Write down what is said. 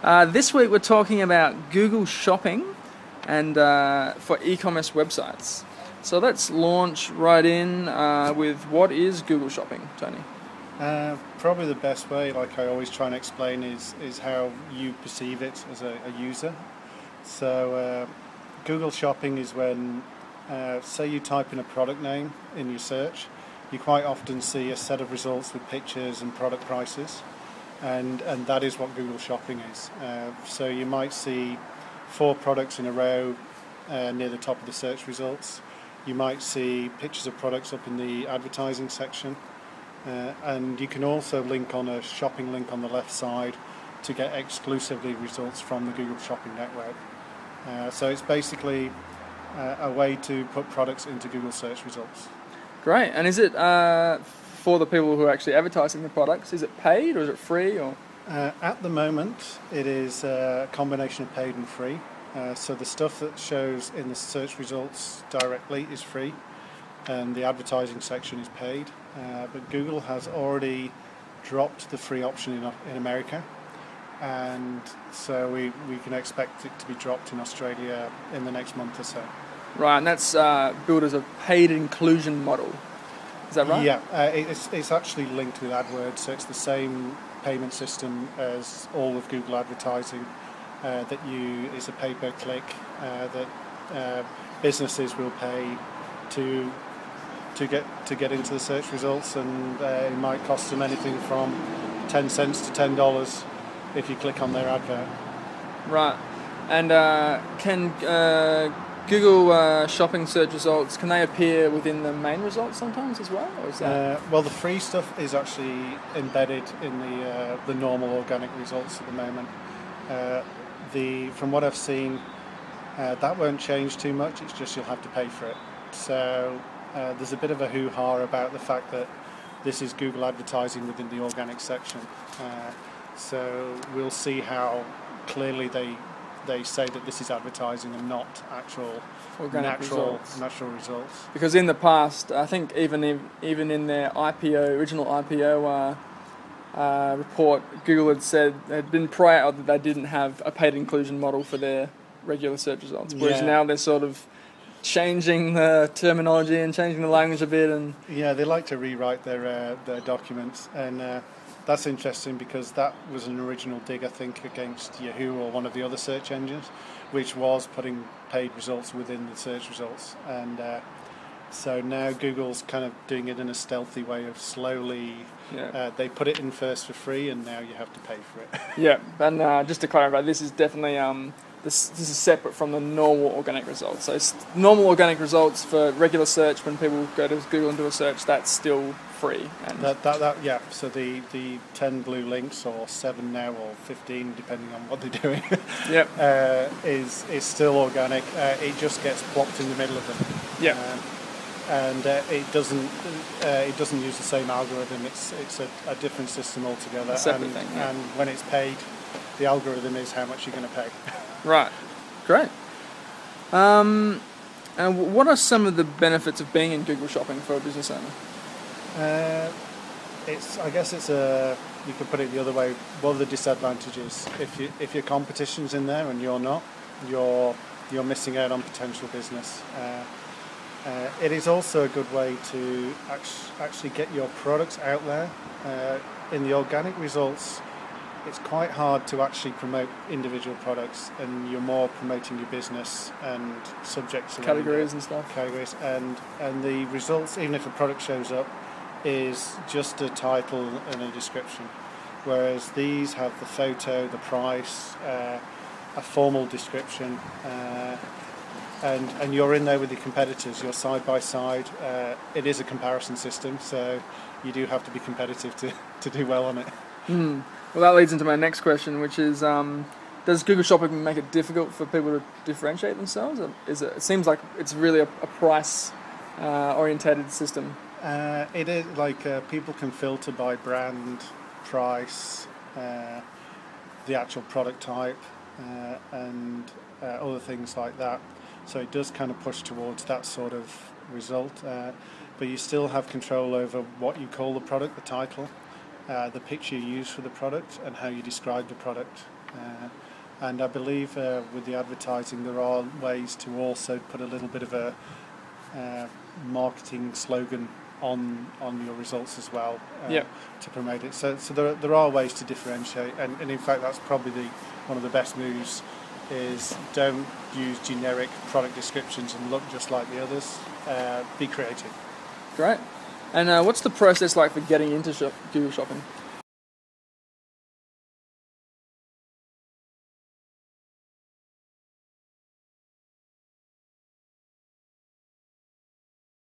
This week we're talking about Google Shopping and for e-commerce websites. So let's launch right in with what is Google Shopping, Tony? Probably the best way, like I always try and explain, is how you perceive it as a user. So Google Shopping is when, say you type in a product name in your search, you quite often see a set of results with pictures and product prices, and that is what Google Shopping is. So you might see 4 products in a row near the top of the search results. You might see pictures of products up in the advertising section, and you can also link on a shopping link on the left side to get exclusively results from the Google Shopping network. So it's basically a way to put products into Google search results. Great. And is it for the people who are actually advertising the products? Is it paid or is it free? Or at the moment, it is a combination of paid and free. So the stuff that shows in the search results directly is free, and the advertising section is paid. But Google has already dropped the free option in America, and so we can expect it to be dropped in Australia in the next month or so. Right, and that's built as a paid inclusion model. Is that right? Yeah, it's actually linked with AdWords, so it's the same payment system as all of Google advertising. It's a pay-per-click that businesses will pay to get into the search results, and it might cost them anything from 10 cents to $10 if you click on their advert. Right, and can Google Shopping search results, can they appear within the main results sometimes as well? Or is that... Well, the free stuff is actually embedded in the normal organic results at the moment. From what I've seen, that won't change too much. It's just you'll have to pay for it. So there's a bit of a hoo-ha about the fact that this is Google advertising within the organic section. So we'll see how clearly they say that this is advertising and not actual organic natural results. Because in the past, I think even in their original IPO report, Google had been prior out that they didn't have a paid inclusion model for their regular search results, whereas now they're sort of changing the terminology and changing the language a bit. And yeah, they like to rewrite their documents, and that's interesting because that was an original dig, I think, against Yahoo or one of the other search engines, which was putting paid results within the search results. And so now Google's kind of doing it in a stealthy way of slowly, they put it in first for free, and now you have to pay for it. Yeah, and just to clarify, this is definitely this is separate from the normal organic results. So it's normal organic results for regular search. When people go to Google and do a search, that's still free. And So the 10 blue links, or 7 now, or 15, depending on what they're doing, is still organic. It just gets plopped in the middle of them. Yeah. And it doesn't use the same algorithm. It's a different system altogether. A separate thing. Yeah. And when it's paid, the algorithm is how much you're going to pay. Right. Great. And what are some of the benefits of being in Google Shopping for a business owner? I guess you could put it the other way. What are the disadvantages? If your competition's in there and you're not, you're missing out on potential business. It is also a good way to actually get your products out there. In the organic results, it's quite hard to actually promote individual products, and you're more promoting your business and subjects categories and stuff. Categories, and the results, even if a product shows up, is just a title and a description. Whereas these have the photo, the price, a formal description, and you're in there with your competitors. You're side by side. It is a comparison system, so you do have to be competitive to do well on it. Well, that leads into my next question, which is, does Google Shopping make it difficult for people to differentiate themselves? Or it seems like it's really a price orientated system. It is people can filter by brand, price, the actual product type, and other things like that. So it does kind of push towards that sort of result, but you still have control over what you call the product, the title, the picture you use for the product, and how you describe the product. And I believe with the advertising there are ways to also put a little bit of a marketing slogan on your results as well to promote it. So there are ways to differentiate, and in fact that's probably one of the best moves is don't use generic product descriptions and look just like the others. Be creative. Great. And what's the process like for getting into Google Shopping?